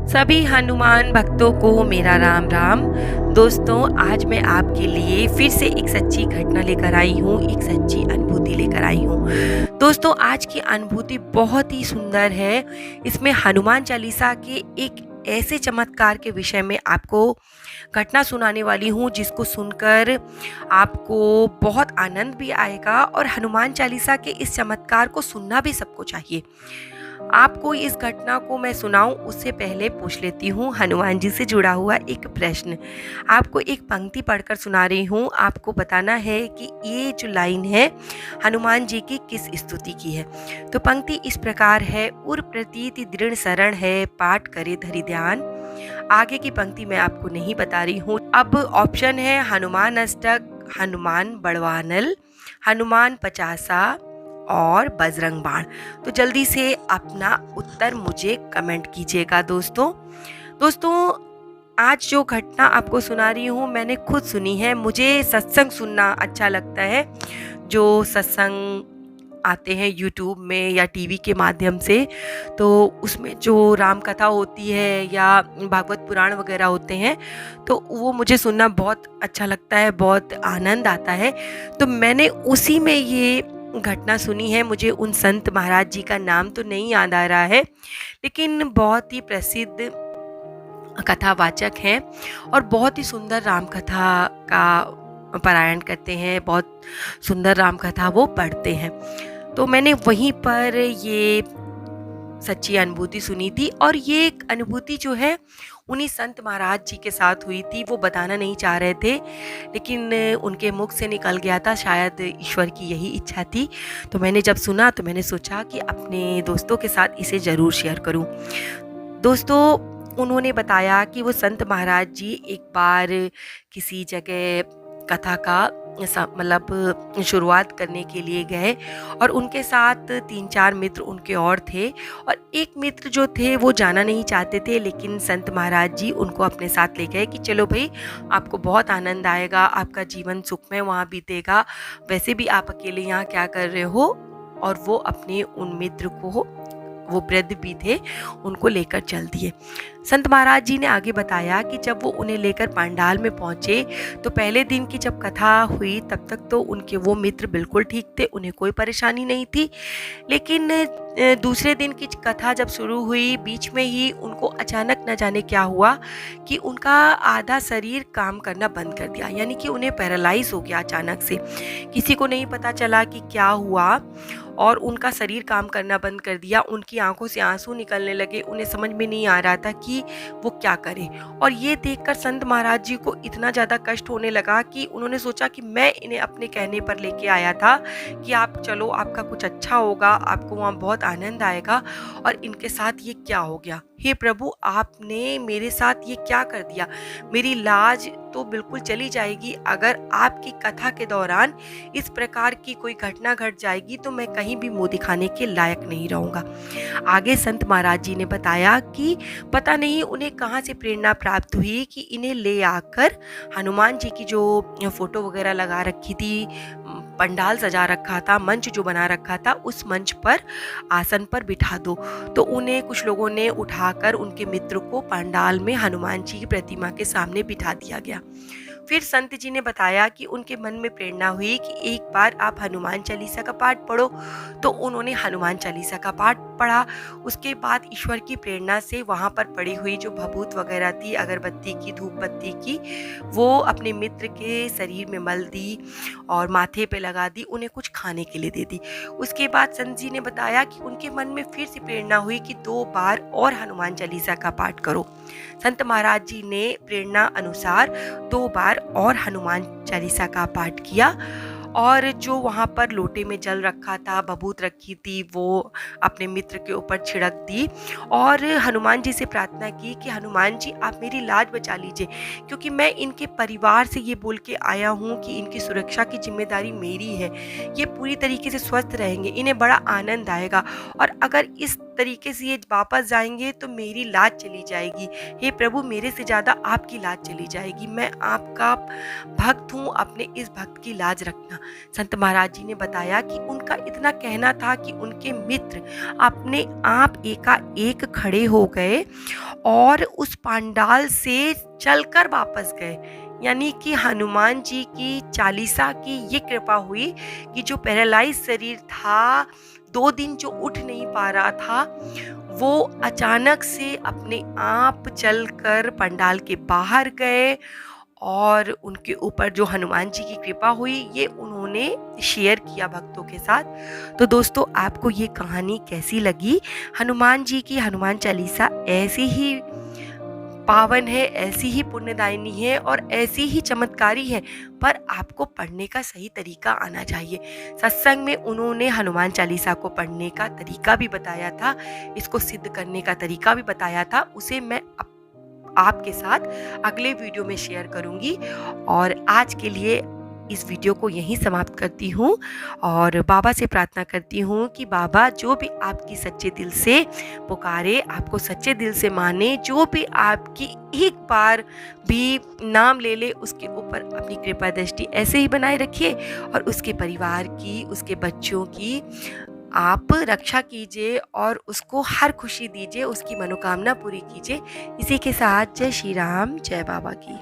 सभी हनुमान भक्तों को मेरा राम राम। दोस्तों, आज मैं आपके लिए फिर से एक सच्ची घटना लेकर आई हूँ, एक सच्ची अनुभूति लेकर आई हूँ। दोस्तों, आज की अनुभूति बहुत ही सुंदर है। इसमें हनुमान चालीसा के एक ऐसे चमत्कार के विषय में आपको घटना सुनाने वाली हूँ जिसको सुनकर आपको बहुत आनंद भी आएगा और हनुमान चालीसा के इस चमत्कार को सुनना भी सबको चाहिए। आपको इस घटना को मैं सुनाऊं उससे पहले पूछ लेती हूँ हनुमान जी से जुड़ा हुआ एक प्रश्न। आपको एक पंक्ति पढ़कर सुना रही हूँ। आपको बताना है कि ये जो लाइन है हनुमान जी की किस स्तुति की है। तो पंक्ति इस प्रकार है, उर प्रतीति दृढ़ शरण है, पाठ करे धरि ध्यान। आगे की पंक्ति मैं आपको नहीं बता रही हूँ। अब ऑप्शन है हनुमान अष्टक, हनुमान बड़वानल, हनुमान पचासा और बजरंग बाण। तो जल्दी से अपना उत्तर मुझे कमेंट कीजिएगा। दोस्तों, आज जो घटना आपको सुना रही हूँ मैंने खुद सुनी है। मुझे सत्संग सुनना अच्छा लगता है। जो सत्संग आते हैं यूट्यूब में या टीवी के माध्यम से, तो उसमें जो राम कथा होती है या भागवत पुराण वगैरह होते हैं, तो वो मुझे सुनना बहुत अच्छा लगता है, बहुत आनंद आता है। तो मैंने उसी में ये घटना सुनी है। मुझे उन संत महाराज जी का नाम तो नहीं याद आ रहा है, लेकिन बहुत ही प्रसिद्ध कथावाचक हैं और बहुत ही सुंदर राम कथा का पारायण करते हैं, बहुत सुंदर राम कथा वो पढ़ते हैं। तो मैंने वहीं पर ये सच्ची अनुभूति सुनी थी और ये अनुभूति जो है उन्हीं संत महाराज जी के साथ हुई थी। वो बताना नहीं चाह रहे थे, लेकिन उनके मुख से निकल गया था। शायद ईश्वर की यही इच्छा थी। तो मैंने जब सुना तो मैंने सोचा कि अपने दोस्तों के साथ इसे ज़रूर शेयर करूं। दोस्तों, उन्होंने बताया कि वो संत महाराज जी एक बार किसी जगह कथा का मतलब शुरुआत करने के लिए गए और उनके साथ 3-4 मित्र उनके और थे। और एक मित्र जो थे वो जाना नहीं चाहते थे, लेकिन संत महाराज जी उनको अपने साथ ले गए कि चलो भाई, आपको बहुत आनंद आएगा, आपका जीवन सुखमय वहाँ बीतेगा, वैसे भी आप अकेले यहाँ क्या कर रहे हो। और वो अपने उन मित्र को, वो वृद्ध भी थे, उनको लेकर चल दिए। संत महाराज जी ने आगे बताया कि जब वो उन्हें लेकर पंडाल में पहुंचे तो पहले दिन की जब कथा हुई तब तक तो उनके वो मित्र बिल्कुल ठीक थे, उन्हें कोई परेशानी नहीं थी। लेकिन दूसरे दिन की कथा जब शुरू हुई, बीच में ही उनको अचानक न जाने क्या हुआ कि उनका आधा शरीर काम करना बंद कर दिया, यानी कि उन्हें पैरालाइज हो गया अचानक से। किसी को नहीं पता चला कि क्या हुआ और उनका शरीर काम करना बंद कर दिया। उनकी आंखों से आंसू निकलने लगे। उन्हें समझ में नहीं आ रहा था कि वो क्या करें। और ये देखकर संत महाराज जी को इतना ज़्यादा कष्ट होने लगा कि उन्होंने सोचा कि मैं इन्हें अपने कहने पर लेके आया था कि आप चलो, आपका कुछ अच्छा होगा, आपको वहाँ बहुत आनंद आएगा, और इनके साथ ये क्या हो गया। हे प्रभु, आपने मेरे साथ ये क्या कर दिया। मेरी लाज तो बिल्कुल चली जाएगी। अगर आपकी कथा के दौरान इस प्रकार की कोई घटना घट जाएगी तो मैं कहीं भी मुंह दिखाने के लायक नहीं रहूँगा। आगे संत महाराज जी ने बताया कि पता नहीं उन्हें कहाँ से प्रेरणा प्राप्त हुई कि इन्हें ले आकर हनुमान जी की जो फोटो वगैरह लगा रखी थी, पंडाल सजा रखा था, मंच जो बना रखा था, उस मंच पर आसन पर बिठा दो। तो उन्हें कुछ लोगों ने उठाकर उनके मित्र को पंडाल में हनुमान जी की प्रतिमा के सामने बिठा दिया गया। फिर संत जी ने बताया कि उनके मन में प्रेरणा हुई कि एक बार आप हनुमान चालीसा का पाठ पढ़ो। तो उन्होंने हनुमान चालीसा का पाठ पढ़ा। उसके बाद ईश्वर की प्रेरणा से वहाँ पर पड़ी हुई जो भभूत वगैरह थी, अगरबत्ती की, धूप बत्ती की, वो अपने मित्र के शरीर में मल दी और माथे पे लगा दी, उन्हें कुछ खाने के लिए दे दी। उसके बाद संत जी ने बताया कि उनके मन में फिर से प्रेरणा हुई कि 2 बार और हनुमान चालीसा का पाठ करो। संत महाराज जी ने प्रेरणा अनुसार 2 बार और हनुमान चालीसा का पाठ किया और जो वहाँ पर लोटे में जल रखा था, भभूत रखी थी, वो अपने मित्र के ऊपर छिड़क दी और हनुमान जी से प्रार्थना की कि हनुमान जी, आप मेरी लाज बचा लीजिए, क्योंकि मैं इनके परिवार से ये बोल के आया हूँ कि इनकी सुरक्षा की जिम्मेदारी मेरी है। ये पूरी तरीके से स्वस्थ रहेंगे, इन्हें बड़ा आनंद आएगा, और अगर इस तरीके से ये वापस जाएंगे तो मेरी लाज चली जाएगी। हे प्रभु, मेरे से ज़्यादा आपकी लाज चली जाएगी। मैं आपका भक्त हूँ, अपने इस भक्त की लाज रखना। था। संत महाराज जी ने बताया कि उनका इतना कहना था कि उनके मित्र अपने आप एकाएक खड़े हो गए और उस पंडाल से चलकर वापस गए। यानी कि हनुमान जी की चालीसा की ये कृपा हुई कि जो पैरालाइज शरीर था, 2 दिन जो उठ नहीं पा रहा था, वो अचानक से अपने आप चलकर पंडाल के बाहर गए और उनके ऊपर जो हनुमान जी की कृपा हुई ये उन्होंने शेयर किया भक्तों के साथ। तो दोस्तों, आपको ये कहानी कैसी लगी? हनुमान जी की हनुमान चालीसा ऐसी ही पावन है, ऐसी ही पुण्यदायिनी है और ऐसी ही चमत्कारी है, पर आपको पढ़ने का सही तरीका आना चाहिए। सत्संग में उन्होंने हनुमान चालीसा को पढ़ने का तरीका भी बताया था, इसको सिद्ध करने का तरीका भी बताया था। उसे मैं आपके साथ अगले वीडियो में शेयर करूंगी और आज के लिए इस वीडियो को यहीं समाप्त करती हूँ और बाबा से प्रार्थना करती हूँ कि बाबा जो भी आपकी सच्चे दिल से पुकारे, आपको सच्चे दिल से माने, जो भी आपकी एक बार भी नाम ले ले, उसके ऊपर अपनी कृपा दृष्टि ऐसे ही बनाए रखिए और उसके परिवार की, उसके बच्चों की आप रक्षा कीजिए और उसको हर खुशी दीजिए, उसकी मनोकामना पूरी कीजिए। इसी के साथ जय श्री राम, जय बाबा की।